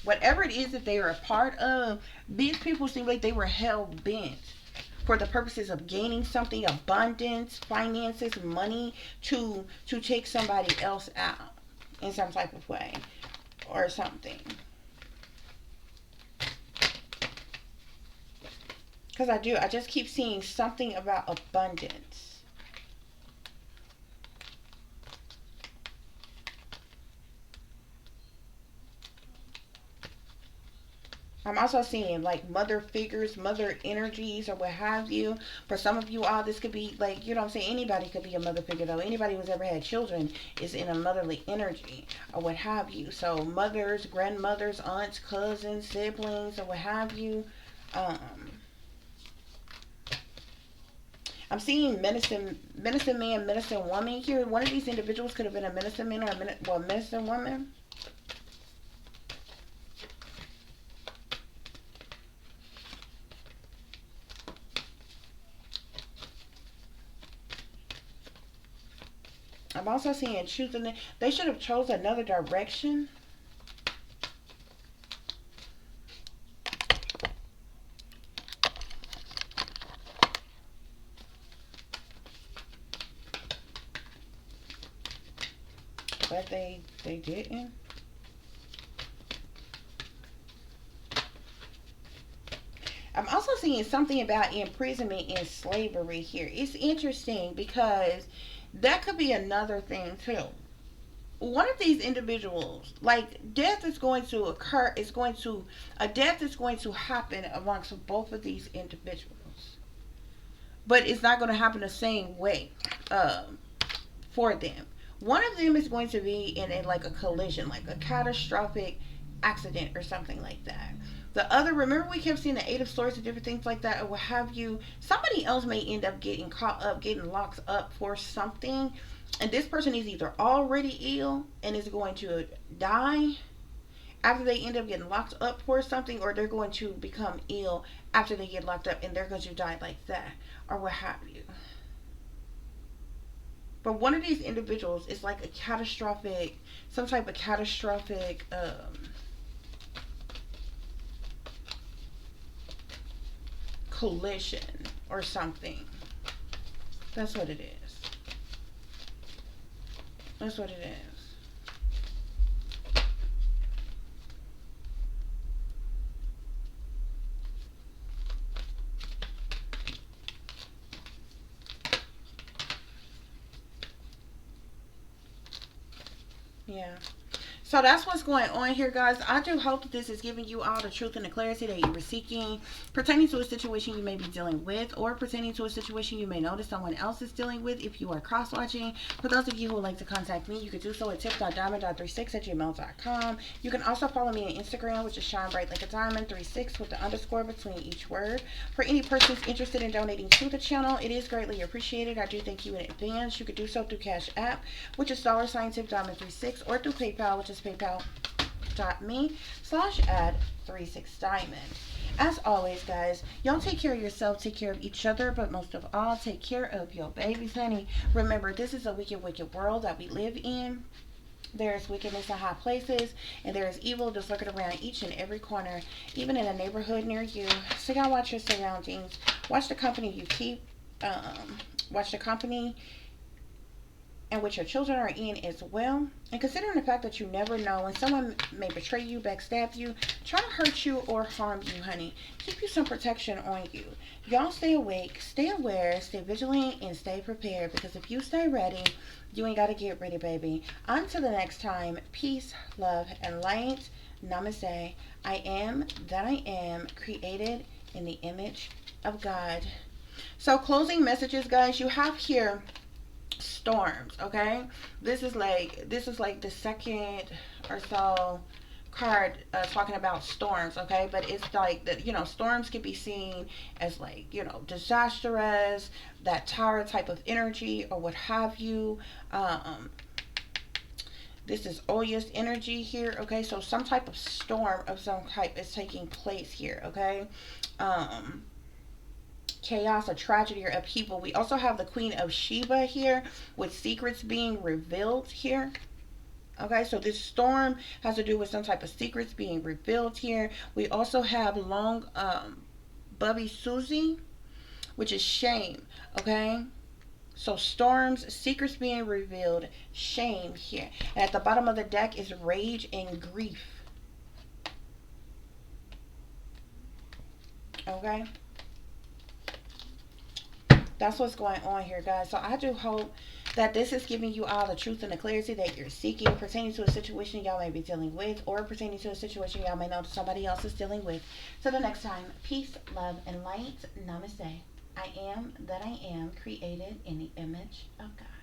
Whatever it is that they are a part of, these people seem like they were hell bent for the purposes of gaining something, abundance, finances, money, to take somebody else out in some type of way or something. Because I just keep seeing something about abundance. I'm also seeing like mother figures, mother energies, or what have you. For some of you all, this could be like, I'm saying, anybody could be a mother figure, though. Anybody who's ever had children is in a motherly energy, or what have you. So mothers, grandmothers, aunts, cousins, siblings, or what have you. I'm seeing medicine man, medicine woman here. One of these individuals could have been a medicine man or a medicine woman. I'm also seeing choosing. They should have chose another direction. But they didn't. I'm also seeing something about imprisonment and slavery here. It's interesting because that could be another thing too. One of these individuals, like, death is going to occur, a death is going to happen amongst both of these individuals. But it's not going to happen the same way for them. One of them is going to be in a collision, like a catastrophic accident or something like that. The other, remember we kept seeing the Eight of Swords and different things like that, or what have you. Somebody else may end up getting caught up, getting locked up for something. And this person is either already ill and is going to die after they end up getting locked up for something, or they're going to become ill after they get locked up and they're going to die like that, or what have you. But one of these individuals is like a catastrophic, some type of catastrophic collision or something. That's what it is. That's what it is. Yeah. So that's what's going on here, guys. I do hope that this is giving you all the truth and the clarity that you were seeking pertaining to a situation you may be dealing with, or pertaining to a situation you may notice someone else is dealing with if you are cross-watching. For those of you who would like to contact me, you can do so at tip.diamond.36@gmail.com. You can also follow me on Instagram, which is shine bright like a diamond 36 with the underscore between each word. For any persons interested in donating to the channel, it is greatly appreciated. I do thank you in advance. You can do so through Cash App, which is $tip.diamond36, or through PayPal, which is paypal.me/add36diamond. As always, guys, y'all take care of yourself, take care of each other, but most of all, take care of your babies, honey. Remember, this is a wicked, wicked world that we live in. There is wickedness in high places, and there is evil just lurking around each and every corner, even in a neighborhood near you. So y'all watch your surroundings. Watch the company you keep. Watch the company and which your children are in as well. And considering the fact that you never know when someone may betray you, backstab you, try to hurt you, or harm you, honey. Keep you some protection on you. Y'all stay awake, stay aware, stay vigilant, and stay prepared, because if you stay ready, you ain't got to get ready, baby. Until the next time, peace, love, and light. Namaste. I am that I am, created in the image of God. So closing messages, guys, you have here storms. Okay, this is like the second or so card talking about storms. Okay, but it's like that, storms can be seen as like, disastrous, that tower type of energy, or what have you. This is Oya's energy here. Okay, so some type of storm of some type is taking place here. Okay, chaos, a tragedy, or upheaval. We also have the Queen of Sheba here, with secrets being revealed here. Okay, so this storm has to do with some type of secrets being revealed here. We also have long Bubby Susie, which is shame. Okay, so storms, secrets being revealed, shame here. And at the bottom of the deck is rage and grief. Okay, that's what's going on here, guys. So I do hope that this is giving you all the truth and the clarity that you're seeking pertaining to a situation y'all may be dealing with, or pertaining to a situation y'all may know somebody else is dealing with. So the next time, peace, love, and light. Namaste. I am that I am, created in the image of God.